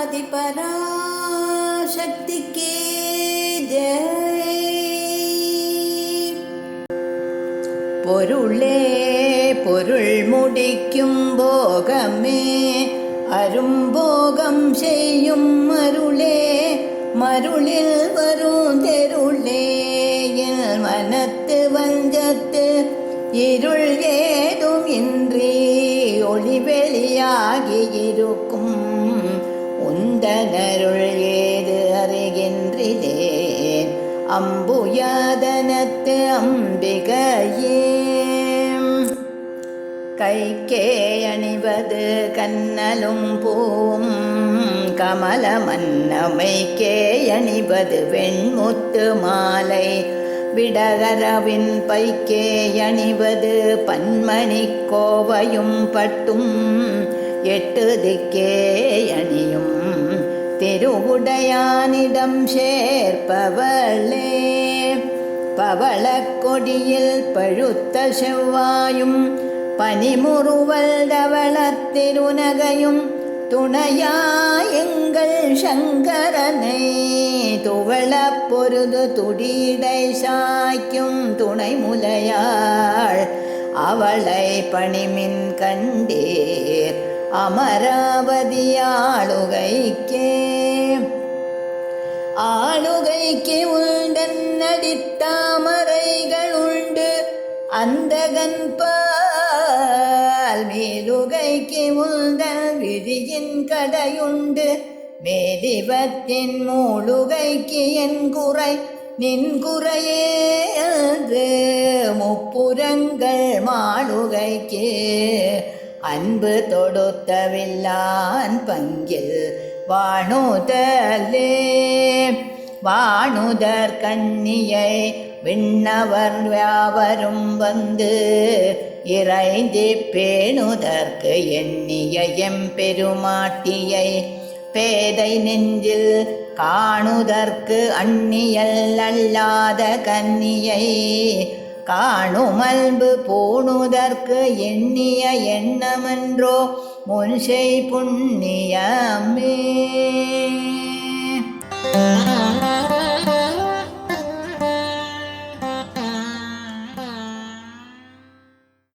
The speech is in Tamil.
ஆதிபராசக்திக்கே ஜெய். பொருளே பொருள் முடிக்கும் போகமே அரும்போகம் செய்யும் மருளே மருளில் வரும் தெருளே மனத்து வஞ்சத்து இருள் ஏதும் இன்றி ஒளி வெளியாகி இருக்கும் உந்தனருள் ஏது அறிகின்றிலே அம்புயாதனத்து அம்பிகையே. கைக்கே அணிவது கண்ணலும் பூவும் கமல மன்னமைக்கே அணிவது வெண்முத்து மாலை விடகரவின் பைக்கே அணிவது பன்மணி கோவையும் பட்டும் எட்டு திக்கே அணியும் திருவுடையானிடம் சேர்ப்பவளே. பவளக் கொடியில் பழுத்த செவ்வாயும் பனிமுறுவல் தவளத்திருநகையும் துணையாயங்கள் சங்கரனை துவளப் பொருது துடிடை சாய்க்கும் துணை முலையாள் அவளை பணிமின் கண்டீர் அமராவதி ஆளுகைக்கே. ஆளுகைக்கு உண்டன் நடித்தாமரைகள் உண்டு அந்தகன்பால் மேலுகைக்கு உந்தன் விழியின் கடையுண்டு மேதிவத்தின் மூலுகைக்கு என் குறை நின் குறையே அன்று முப்புறங்கள் மாளுகைக்கு அன்பு தொடுத்தவில்லான் பங்கில் வாணுதலே. வாணுதர் கண்ணியை விண்ணவர் யாவரும் வந்து இறைந்தி பேணுதற்கு எண்ணிய எம்பெருமாட்டியை பேதை நெஞ்சில் காணுதற்கு அந்நியல் அல்லாத கன்னியை காணுமல்பு பூணுதற்கு எண்ணிய எண்ணமென்றோ முன்செய் புண்ணியமே.